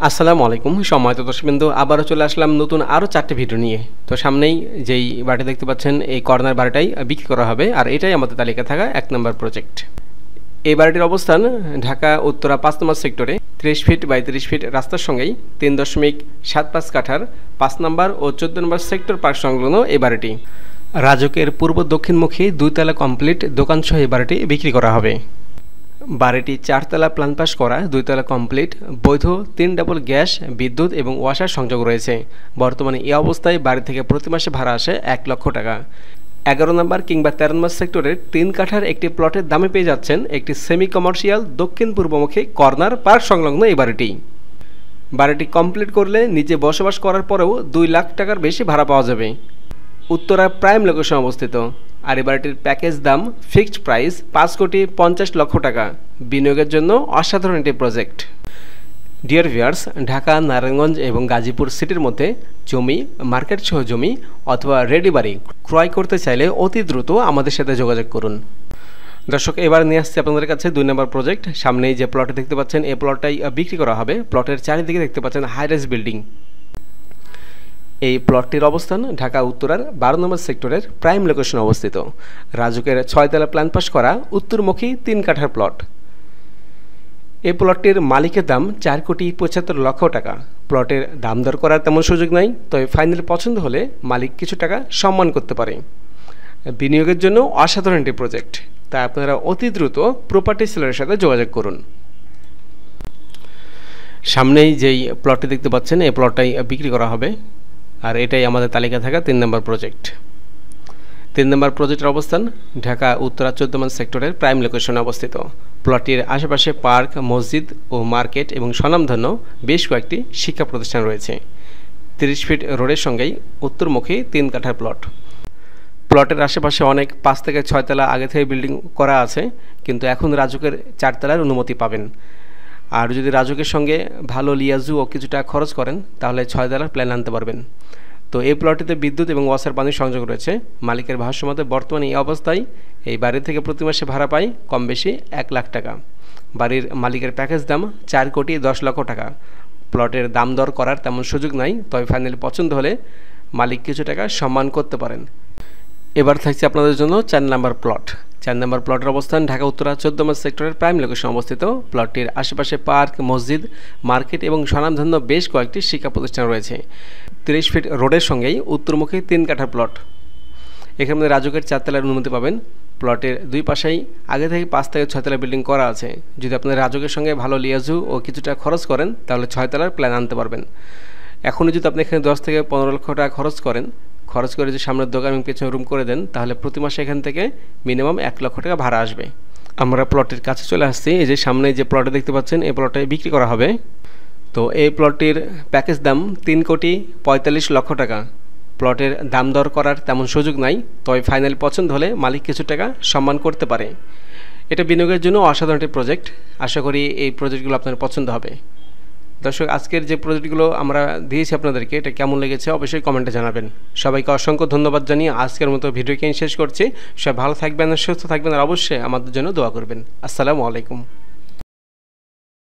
আসসালামু আলাইকুম সম্মানিত দর্শকবৃন্দ, আবারও চলে আসলাম নতুন আরও 4টি ভিডিও নিয়ে। তো সামনেই যেই বাড়িটি দেখতে পাচ্ছেন এই কর্নার বাড়িটাই বিক্রি করা হবে, আর এটাই আমাদের তালিকা থাকা 1 নম্বর প্রজেক্ট। এই বাড়িটির অবস্থান ঢাকা উত্তরা 5 নম্বর সেক্টরে 30 ফিট বাই 30 ফিট রাস্তার সঙ্গেই 3.75 কাঠার 5 নম্বর ও 14 নম্বর সেক্টর পার্ক সংলগ্ন এই বাড়িটি। রাজকের পূর্ব দক্ষিণমুখী 2 তলা কমপ্লিট দোকানসহ এই বাড়িটি বিক্রি করা হবে। বাড়িটি 4 তলা প্ল্যান পাস করা, 2 তলা কমপ্লিট, বৈধ 3 ডাবল গ্যাস, বিদ্যুৎ এবং ওয়াসার সংযোগ রয়েছে। বর্তমানে এই অবস্থায় বাড়ি থেকে প্রতি মাসে ভাড়া আসে 1 লক্ষ টাকা। 11 নম্বর কিংবা 13 নম্বর সেক্টরের 3 কাঠার একটি প্লটের দামে পেয়ে যাচ্ছেন একটি সেমি কমার্শিয়াল দক্ষিণ পূর্বমুখী কর্নার পার্ক সংলগ্ন এই বাড়িটি। বাড়িটি কমপ্লিট করলে নিজে বসবাস করার পরেও 2 লাখ টাকার বেশি ভাড়া পাওয়া যাবে। উত্তরা প্রাইম লোকেশন অবস্থিত, আর এই বাড়িটির প্যাকেজ দাম ফিক্সড প্রাইস 5,50,00,000 টাকা। বিনিয়োগের জন্য অসাধারণ একটি project. Dear viewers, Dhaka, Narayanganj এবং গাজীপুর সিটির মধ্যে জমি, মার্কেট সহ জমি অথবা রেডি বাড়ি ক্রয় করতে চাইলে অতি দ্রুত আমাদের সাথে যোগাযোগ করুন। দর্শক, এবার নিয়ে আসছি আপনাদের কাছে 2 নম্বর প্রজেক্ট। সামনেই যে প্লটে দেখতে পাচ্ছেন এই প্লটটাই বিক্রি করা হবে। প্লটের চারিদিকে দেখতে পাচ্ছেন হাইরাইজ বিল্ডিং। এই প্লটটির অবস্থান ঢাকা উত্তরার 12 নম্বর সেক্টরের প্রাইম লোকেশনে অবস্থিত। রাজুকের 6 তলা প্ল্যান পাস করা উত্তরমুখী 3 কাঠার প্লট। এই প্লটটির মালিকের দাম 4,75,00,000 টাকা। প্লটের দাম দর করার তেমন সুযোগ নাই, তবে ফাইনাল পছন্দ হলে মালিক কিছু টাকা সম্মান করতে পারে। বিনিয়োগের জন্য অসাধারণ একটি প্রজেক্ট, তাই আপনারা অতি দ্রুত প্রপার্টি সেলারের সাথে যোগাযোগ করুন। সামনেই যেই প্লটটি দেখতে পাচ্ছেন এই প্লটটাই বিক্রি করা হবে, আর এটাই আমাদের তালিকা থাকা 3 নম্বর প্রজেক্ট। 3 নম্বর প্রজেক্টের অবস্থান ঢাকা উত্তরা 14 নম্বর সেক্টরের প্রাইম লোকেশনে অবস্থিত। প্লটটির আশেপাশে পার্ক, মসজিদ ও মার্কেট এবং স্বনামধন্য বেশ কয়েকটি শিক্ষা প্রতিষ্ঠান রয়েছে। 30 ফিট রোডের সঙ্গেই উত্তরমুখী 3 কাঠার প্লট। প্লটের আশেপাশে অনেক 5 থেকে 6 তলা আগে থেকে বিল্ডিং করা আছে, কিন্তু এখন রাজুকের 4 তলার অনুমতি পাবেন। আর যদি রাজুকের সঙ্গে ভালো লিয়াজু ও কিছুটা খরচ করেন তাহলে 6 তলার প্ল্যান আনতে পারবেন। তো এই প্লটটিতে বিদ্যুৎ এবং ওয়াসার পানির সংযোগ রয়েছে। মালিকের ভাষ্যমতে বর্তমানে এই অবস্থায় এই বাড়ি থেকে প্রতি মাসে ভাড়া পায় কম বেশি 1 লাখ টাকা। বাড়ির মালিকের প্যাকেজ দাম 4,10,00,000 টাকা। প্লটের দাম দর করার তেমন সুযোগ নাই, তবে ফাইনালি পছন্দ হলে মালিক কিছু টাকা সম্মান করতে পারেন। এবার থাকছে আপনাদের জন্য 4 নম্বর প্লট। 4 নম্বর প্লটের অবস্থান ঢাকা উত্তরা 14 নম্বর সেক্টরের প্রাইম লোকেশন অবস্থিত। প্লটটির আশেপাশে পার্ক, মসজিদ, মার্কেট এবং স্বনামধন্য বেশ কয়েকটি শিক্ষা প্রতিষ্ঠান রয়েছে। 30 ফিট রোডের সঙ্গেই উত্তরমুখী 3 কাঠার প্লট। এখানে রাজুকের 4 তলার অনুমতি পাবেন। প্লটের 2 পাশেই আগে থেকে 5 থেকে 6 তলা বিল্ডিং করা আছে। যদি আপনার রাজুকের সঙ্গে ভালো লিয়াজু ও কিছুটা খরচ করেন তাহলে 6 তলার প্ল্যান আনতে পারবেন। এখনই যদি আপনি এখানে 10 থেকে 15 লক্ষ টাকা খরচ করে যদি সামনের দোকান এবং পেছনে রুম করে দেন তাহলে প্রতি মাসে এখান থেকে মিনিমাম 1 লক্ষ টাকা ভাড়া আসবে। আমরা প্লটের কাছে চলে আসছি। এই যে সামনে যে প্লটে দেখতে পাচ্ছেন এই প্লটে বিক্রি করা হবে। তো এই প্লটটির প্যাকেজ দাম 3,45,00,000 টাকা। প্লটের দাম দর করার তেমন সুযোগ নাই, তবে ফাইনাল পছন্দ হলে মালিক কিছু টাকা সম্মান করতে পারে। এটা বিনিয়োগের জন্য অসাধারণ একটি প্রজেক্ট। আশা করি এই প্রজেক্টগুলো আপনার পছন্দ হবে। দর্শক, আজকের যে প্রজেক্টগুলো আমরা দিয়েছি আপনাদেরকে এটা কেমন লেগেছে অবশ্যই কমেন্টে জানাবেন। সবাইকে অসংখ্য ধন্যবাদ জানিয়ে আজকের মতো ভিডিওকে শেষ করছি। সবাই ভালো থাকবেন, সুস্থ থাকবেন, আর অবশ্যই আমাদের জন্য দোয়া করবেন। আসসালামু আলাইকুম।